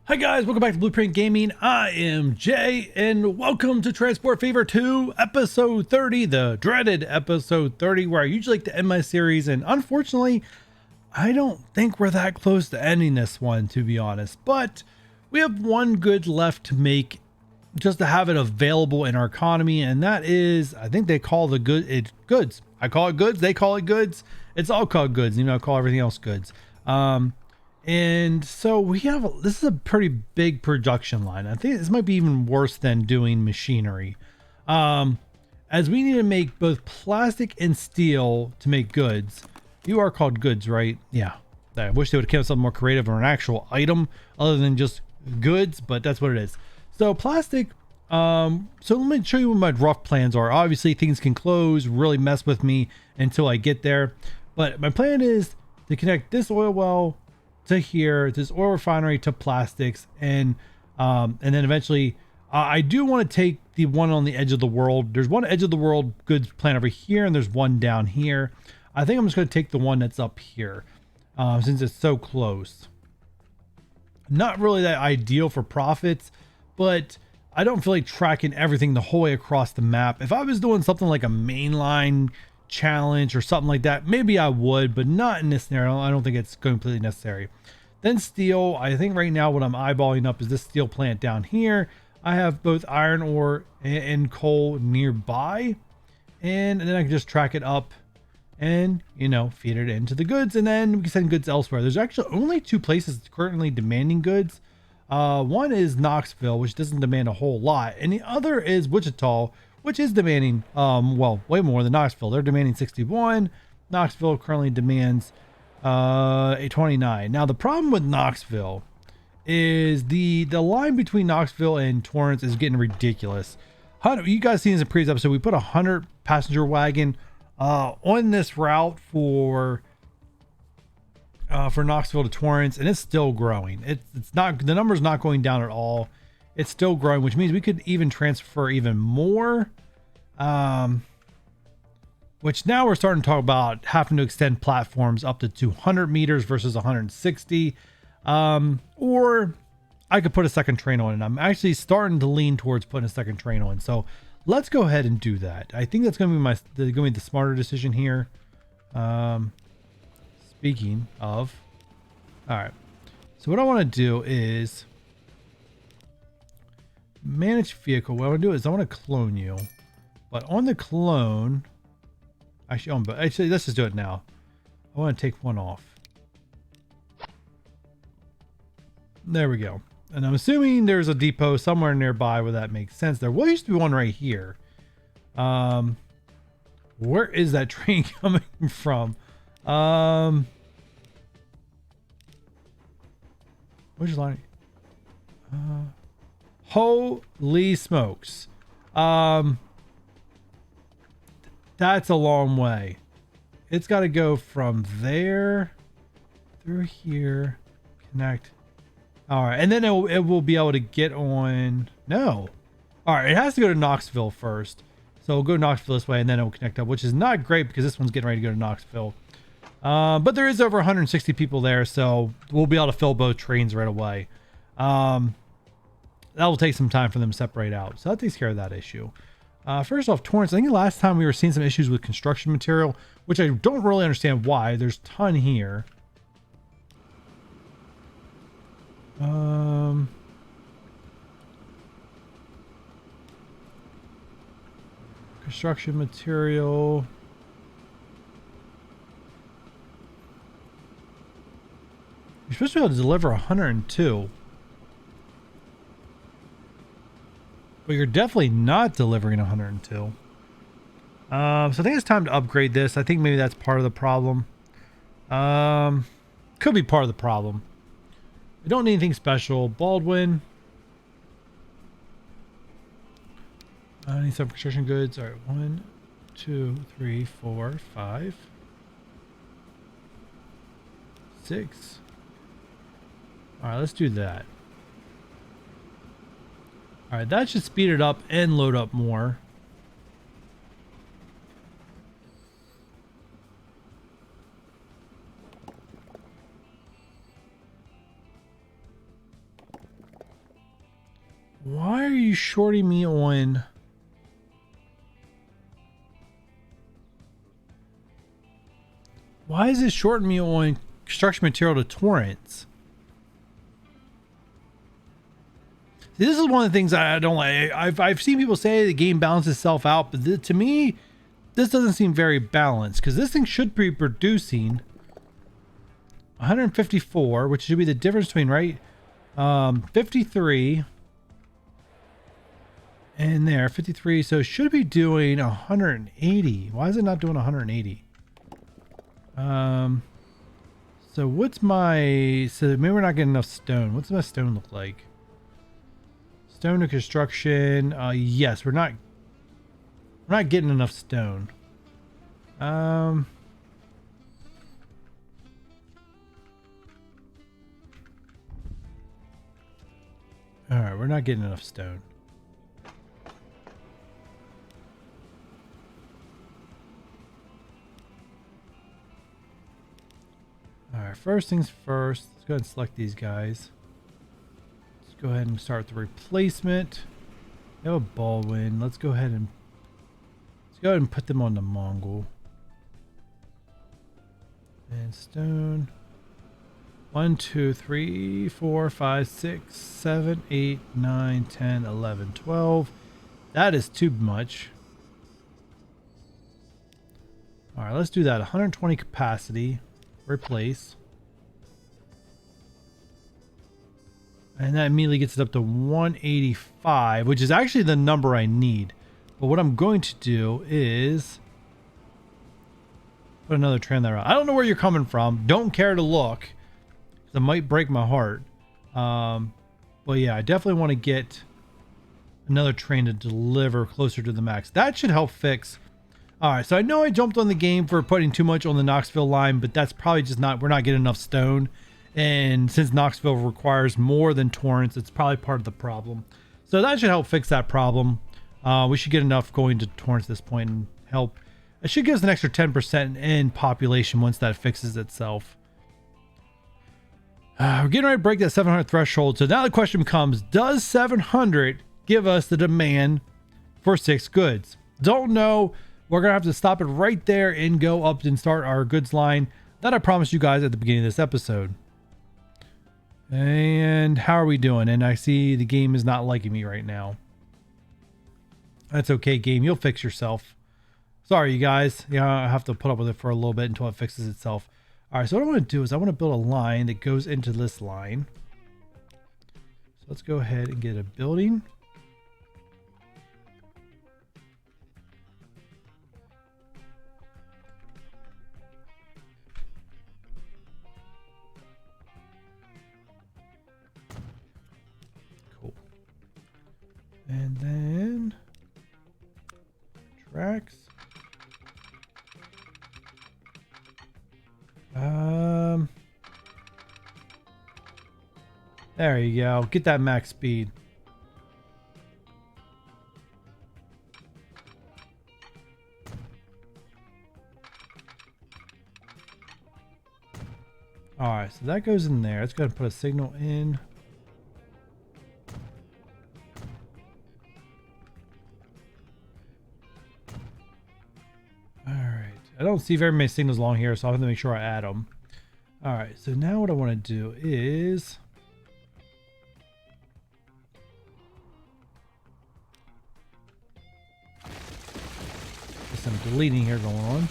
Hi guys, welcome back to Blueprint Gaming. I am Jay, and welcome to Transport Fever 2, episode 30, the dreaded episode 30, where I usually like to end my series, and unfortunately, I don't think we're that close to ending this one, to be honest. But we have one good left to make, just to have it available in our economy, and that is, I think they call the goods. I call it goods, they call it goods. It's all called goods, even though I call everything else goods. And so this is a pretty big production line. I think this might be even worse than doing machinery. As we need to make both plastic and steel to make goods. You are called goods, right? Yeah. I wish they would have kept something more creative or an actual item other than just goods, but that's what it is. So plastic, so let me show you what my rough plans are. Obviously things can close, really mess with me until I get there. But my plan is to connect this oil well to here, this oil refinery to plastics, and then eventually I do want to take the one on the edge of the world. There's one edge of the world goods plant over here, and there's one down here. I think I'm just going to take the one that's up here since it's so close. Not really that ideal for profits, but I don't feel like tracking everything the whole way across the map. If I was doing something like a mainline challenge or something like that, maybe I would, but not in this scenario. I don't think it's completely necessary. Then steel, I think right now what I'm eyeballing up is this steel plant down here. I have both iron ore and coal nearby, and then I can just track it up and, you know, feed it into the goods, and then we can send goods elsewhere. There's actually only two places currently demanding goods. One is Knoxville, which doesn't demand a whole lot, and the other is Wichita, which is demanding well, way more than Knoxville. They're demanding 61. Knoxville currently demands a 29. Now the problem with Knoxville is the line between Knoxville and Torrance is getting ridiculous. You guys seen this in the previous episode, we put a 100 passenger wagon on this route for Knoxville to Torrance, and it's still growing. It's not, the number's not going down at all. It's still growing, which means we could even transfer even more. Which now we're starting to talk about having to extend platforms up to 200 meters versus 160. Or I could put a second train on, and I'm actually starting to lean towards putting a second train on. So let's go ahead and do that. I think that's going to be the smarter decision here. Speaking of, all right. So what I want to do is manage vehicle. What I want to do is I want to clone you, but on the clone, actually, let's just do it now. I want to take one off. There we go. And I'm assuming there's a depot somewhere nearby where that makes sense. There used to be one right here. Where is that train coming from? Which line? Holy smokes. That's a long way. It's got to go from there through here, connect. All right, and then it will be able to get on. No. All right, it has to go to Knoxville first. So we'll go to Knoxville this way, and then it will connect up, which is not great because this one's getting ready to go to Knoxville. But there is over 160 people there, so we'll be able to fill both trains right away. That will take some time for them to separate out. So that takes care of that issue. First off, Torrance, I think the last time we were seeing some issues with construction material, which I don't really understand why. There's a ton here. Construction material. You're supposed to be able to deliver 102. But you're definitely not delivering 102. So I think it's time to upgrade this. I think maybe that's part of the problem. Could be part of the problem. We don't need anything special. Baldwin. I need some construction goods. All right, 1, 2, 3, 4, 5, 6. All right, let's do that. All right, that should speed it up and load up more. Why are you shorting me on? Why is it shorting me on construction material to torrents? This is one of the things I don't like. I've seen people say the game balances itself out, but to me, this doesn't seem very balanced because this thing should be producing 154, which should be the difference between, right? 53 and there, 53. So it should be doing 180. Why is it not doing 180? So what's my, so maybe we're not getting enough stone. What's my stone look like? Stone to construction. Yes, we're not getting enough stone. All right, we're not getting enough stone. All right, first things first, let's go ahead and select these guys. Let's go ahead and start the replacement. We have a Baldwin. Let's go ahead and put them on the Mongol. And stone. 1, 2, 3, 4, 5, 6, 7, 8, 9, 10, 11, 12. That is too much. All right, let's do that. 120 capacity. Replace. And that immediately gets it up to 185, which is actually the number I need. But what I'm going to do is put another train there. I don't know where you're coming from. Don't care to look. It might break my heart. But yeah, I definitely want to get another train to deliver closer to the max. That should help fix. All right, so I know I jumped on the game for putting too much on the Knoxville line, but that's probably just not, we're not getting enough stone. And since Knoxville requires more than Torrance, it's probably part of the problem. So that should help fix that problem. We should get enough going to Torrance at this point and help. It should give us an extra 10% in population once that fixes itself. We're getting ready to break that 700 threshold. So now the question becomes, does 700 give us the demand for 6 goods? Don't know. We're going to have to stop it right there and go up and start our goods line that I promised you guys at the beginning of this episode. And how are we doing? And I see the game is not liking me right now. That's okay, game. You'll fix yourself. Sorry, you guys. Yeah, I have to put up with it for a little bit until it fixes itself. All right, so what I want to do is I want to build a line that goes into this line. So let's go ahead and get a building. Cool. And then tracks. There you go. Get that max speed. All right, so that goes in there. Let's go ahead and put a signal in. All right. I don't see very many signals along here, so I'll have to make sure I add them. All right, so now what I want to do is there's some deleting here going on.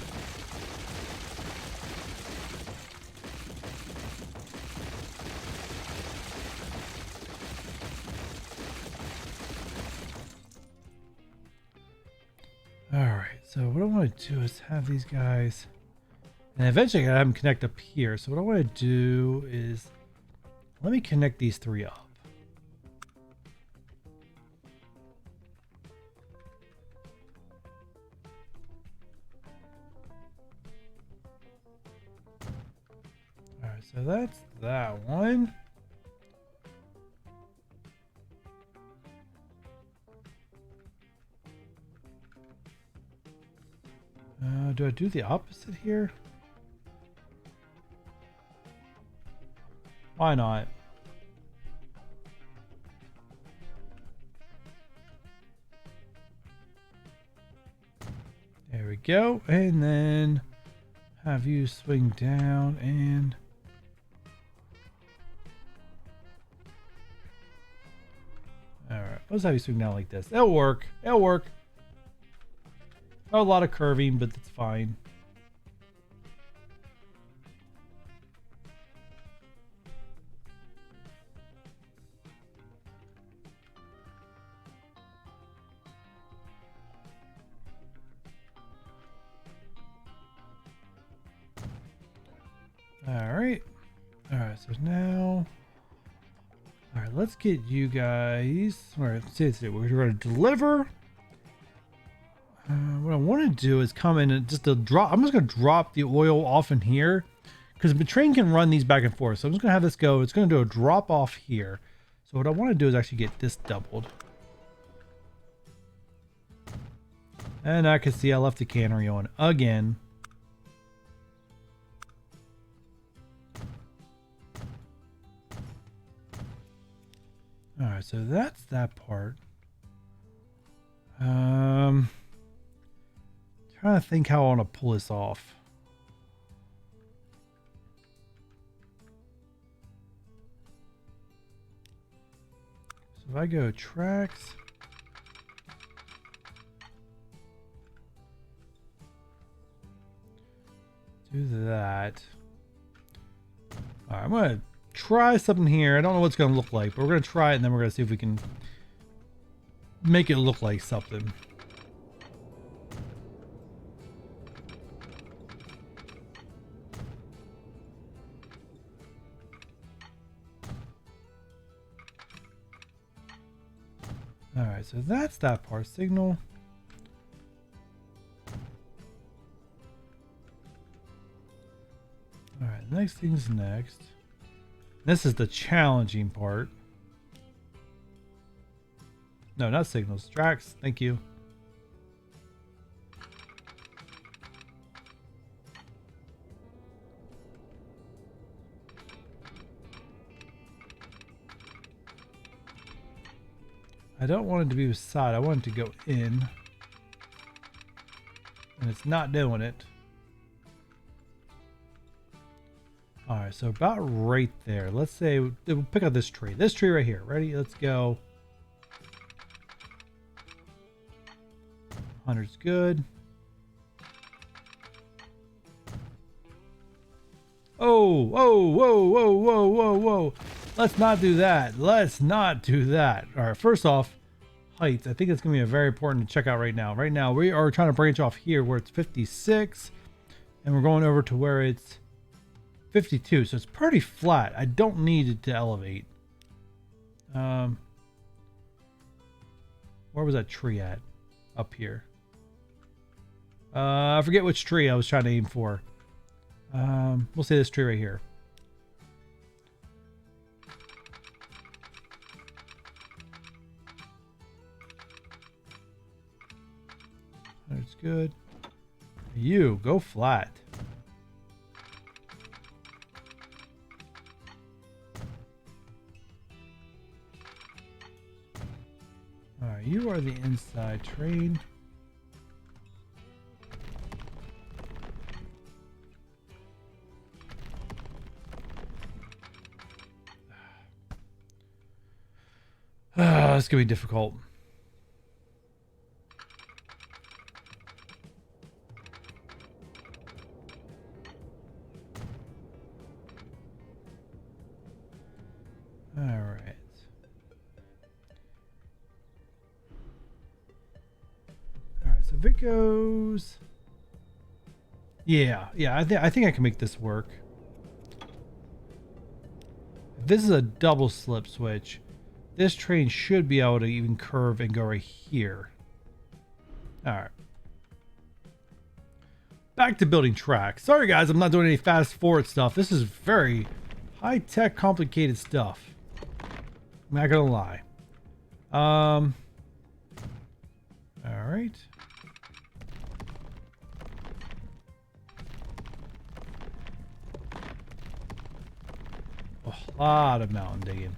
All right, so what I want to do is have these guys, and eventually I gotta have them connect up here. So what I want to do is let me connect these 3 up. All right, so that's that one. Do I do the opposite here? Why not? we go. And then have you swing down and... Alright, let's have you swing down like this. It'll work. It'll work. Not a lot of curving, but that's fine. Alright. Alright, so now... Alright, let's get you guys... Alright, we're going to deliver. What I want to do is come in and just to drop... I'm just going to drop the oil off in here. Because the train can run these back and forth. So I'm just going to have this go. It's going to do a drop off here. So what I want to do is actually get this doubled. And I can see I left the cannery on again. Alright, so that's that part. Trying to think how I want to pull this off. So if I go tracks, do that. Alright, I'm going to try something here. I don't know what it's going to look like, but we're going to try it and then we're going to see if we can make it look like something. Alright, so that's that part. Signal. Alright, next thing's next. This is the challenging part. No, not signals. Tracks. Thank you. I don't want it to be beside. I want it to go in. And it's not doing it. Alright, so about right there. Let's say we'll pick up this tree. This tree right here. Ready? Let's go. 100's good. Oh, whoa, whoa, whoa, whoa, whoa, whoa. Let's not do that. Let's not do that. Alright, first off, heights. I think it's going to be very important to check out right now. Right now, we are trying to branch off here where it's 56. And we're going over to where it's 52, so it's pretty flat. I don't need it to elevate. Where was that tree at? Up here. I forget which tree I was trying to aim for. We'll say this tree right here. That's good. You go flat. Alright, you are the inside train. This is gonna be difficult. Alright. So if it goes, yeah, I think I can make this work. If this is a double slip switch, this train should be able to even curve and go right here. All right. Back to building tracks. Sorry guys, I'm not doing any fast forward stuff. This is very high tech, complicated stuff. I'm not gonna lie. All right. A lot of mountain digging.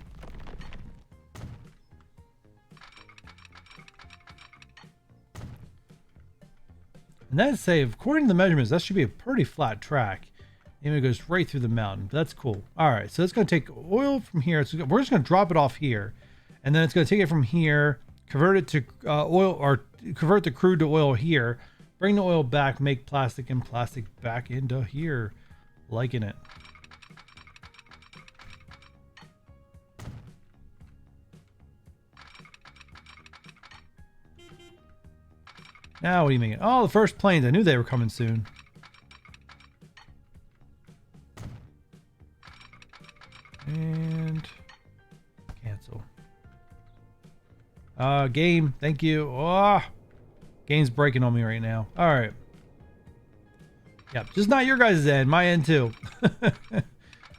And then say, according to the measurements, that should be a pretty flat track. And it goes right through the mountain. That's cool. All right, so it's going to take oil from here. So we're just going to drop it off here. And then it's going to take it from here, convert it to oil, or convert the crude to oil here. Bring the oil back, make plastic, and plastic back into here. Liking it. Now what do you mean? Oh, the first planes. I knew they were coming soon. And cancel. Game. Thank you. Oh, game's breaking on me right now. All right. Yep, just not your guys' end. My end too.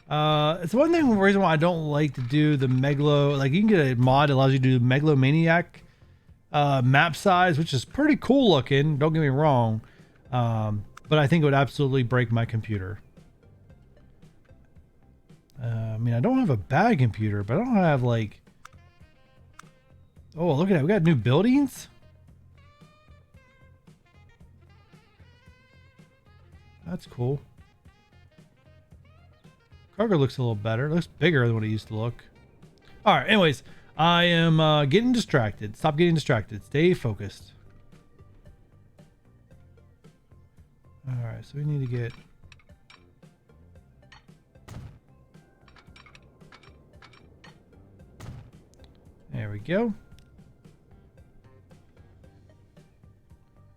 It's one thing, reason why I don't like to do the Megalo. Like, you can get a mod that allows you to do Megalomaniac map size, which is pretty cool looking. Don't get me wrong. But I think it would absolutely break my computer. I mean, I don't have a bad computer, but I don't have like... Oh, look at that. We got new buildings. That's cool. Cargo looks a little better. It looks bigger than what it used to look. All right. Anyways, I am getting distracted. Stop getting distracted. Stay focused. All right. So we need to get... There we go.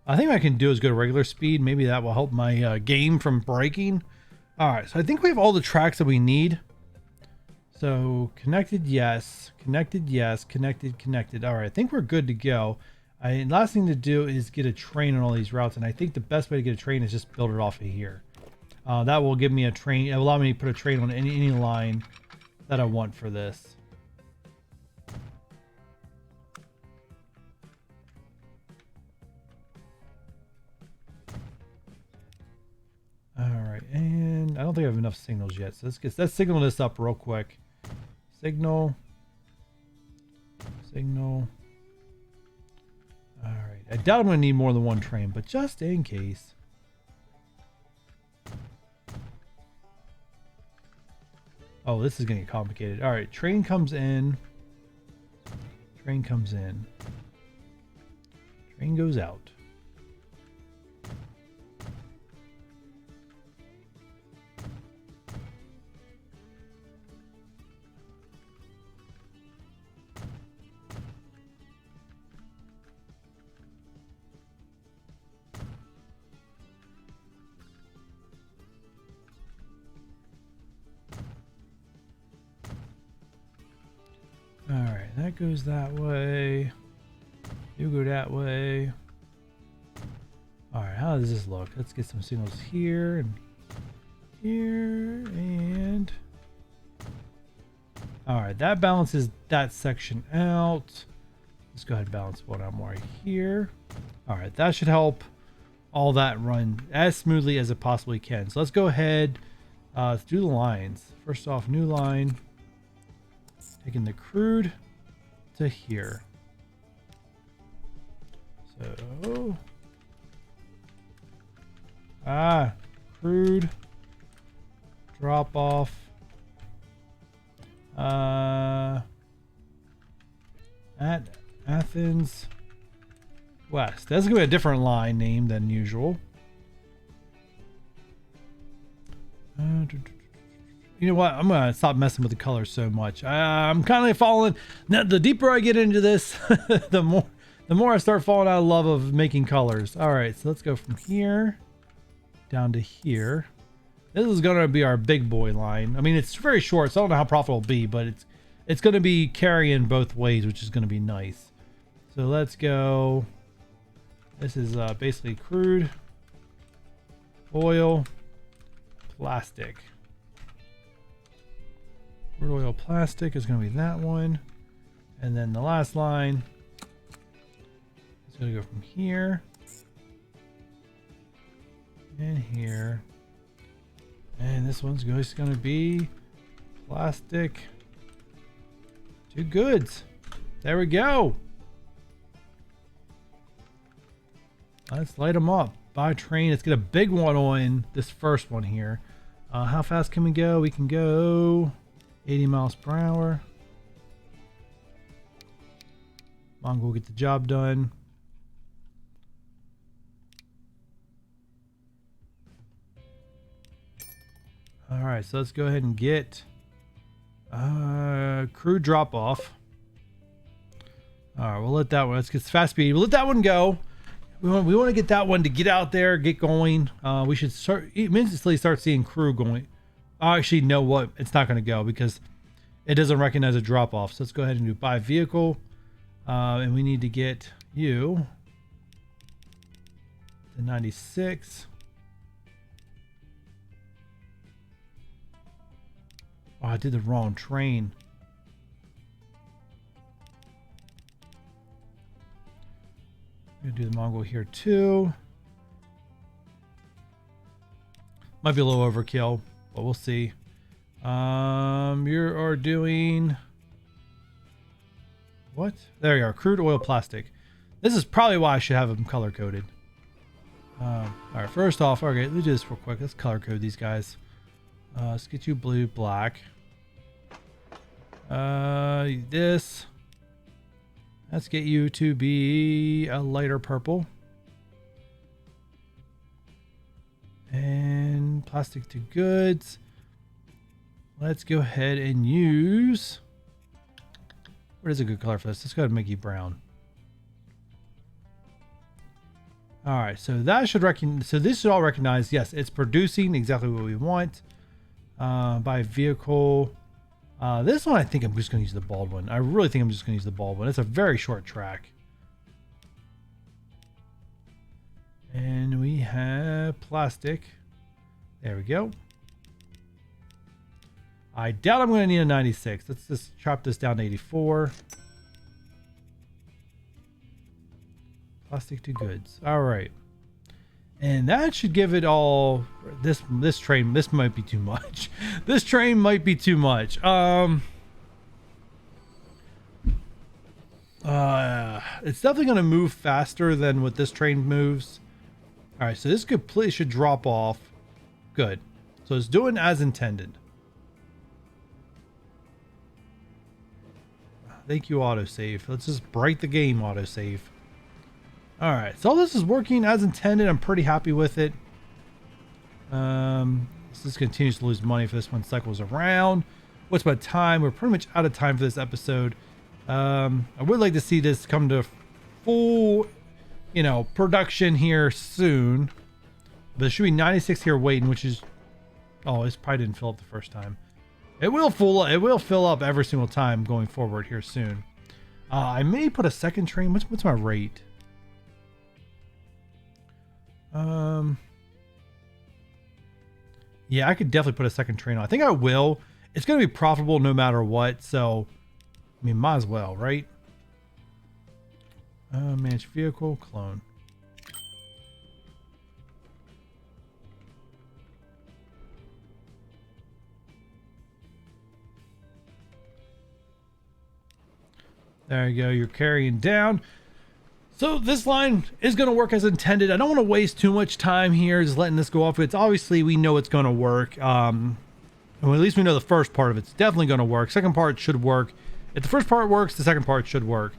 I think what I can do is go to regular speed. Maybe that will help my game from breaking. All right, so I think we have all the tracks that we need. So connected, yes. Connected, yes. Connected, connected. All right, I think we're good to go. Last thing to do is get a train on all these routes, and I think the best way to get a train is just build it off of here. That will give me a train. It will allow me to put a train on any line that I want for this. All right, and I don't think I have enough signals yet, so let's signal this up real quick. Signal. All right, I doubt I'm gonna need more than one train, but just in case. Oh, this is gonna get complicated. All right, train comes in. Train comes in. Train goes out. All right, that goes that way. You go that way. All right, how does this look? Let's get some signals here and here and... All right, that balances that section out. Let's go ahead and balance one out more here. All right, that should help all that run as smoothly as it possibly can. So let's go ahead, let's do the lines. First off, new line. Taking the crude to here. So, crude, drop off, at Athens West. That's gonna be a different line name than usual. You know what? I'm gonna stop messing with the colors so much. I'm kind of falling. Now, the deeper I get into this, the more I start falling out of love of making colors. All right, so let's go from here down to here. This is gonna be our big boy line. I mean, it's very short, so I don't know how profitable it'll be, but it's gonna be carrying both ways, which is gonna be nice. So let's go. This is basically crude, oil, plastic. Crude oil plastic is going to be that one. And then the last line is going to go from here and here. And this one's just going to be plastic to goods. There we go. Let's light them up. buy train. Let's get a big one on this first one here. How fast can we go? We can go 80 miles per hour. Mongol will get the job done. All right, so let's go ahead and get crew drop off. All right, we'll let that one. Let's get fast speed. We'll let that one go. We want to get that one to get out there, get going. We should immediately start seeing crew going. Actually, know what? It's not going to go because it doesn't recognize a drop off. So let's go ahead and do buy vehicle. And we need to get you to 96. Oh, I did the wrong train. I'm gonna do the Mongol here too. Might be a little overkill, but we'll see. You are doing what? There you are. Crude oil plastic. This is probably why I should have them color coded. All right. First off, okay, let me do this real quick. Let's color code these guys. Let's get you blue, black. This. Let's get you to be a lighter purple. And plastic to goods. Let's go ahead and use... What is a good color for this? Let's go ahead and make you brown. All right, so that should so this should all recognize, yes, it's producing exactly what we want. By vehicle. This one, I think I'm just going to use the bald one. I really think I'm just going to use the bald one. It's a very short track. And we have plastic. There we go. I doubt I'm going to need a 96. Let's just chop this down to 84. Plastic to goods. All right. And that should give it all. This train, this might be too much. This train might be too much. It's definitely going to move faster than what this train moves. All right, so this completely should drop off. Good. So it's doing as intended. Thank you, autosave. Let's just break the game, autosave. All right, so all this is working as intended. I'm pretty happy with it. This continues to lose money for this one cycles around. What's my time? We're pretty much out of time for this episode. I would like to see this come to full, production here soon. But there should be 96 here waiting, which is, oh, this probably didn't fill up the first time. It will fill up every single time going forward here soon. I may put a second train. What's my rate? Yeah, I could definitely put a second train on. I think I will. It's going to be profitable no matter what. So, I mean, might as well, right? Manage vehicle, clone. There you go. You're carrying down. So this line is going to work as intended. I don't want to waste too much time here just letting this go off. It's obviously, we know it's going to work. Well, at least we know the first part of it's definitely going to work. Second part should work. If the first part works, the second part should work.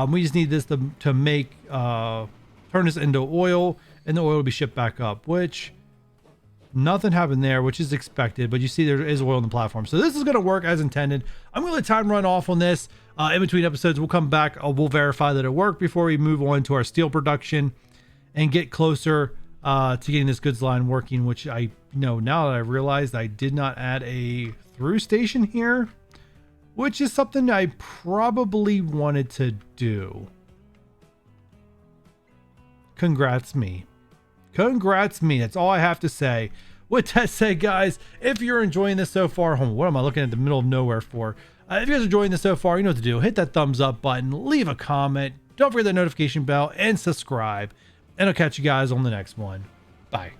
We just need this to make turn this into oil, and the oil will be shipped back up, which nothing happened there, which is expected, but you see there is oil on the platform. So this is going to work as intended. I'm going to let time run off on this. In between episodes, we'll come back. We'll verify that it worked before we move on to our steel production and get closer to getting this goods line working, which I know now that I realized I did not add a through station here, which is something I probably wanted to do. Congrats me. Congrats me. That's all I have to say. With that said, guys, if you're enjoying this so far, what am I looking at the middle of nowhere for? If you guys are enjoying this so far, you know what to do. Hit that thumbs up button, leave a comment, don't forget the notification bell, and subscribe. And I'll catch you guys on the next one. Bye.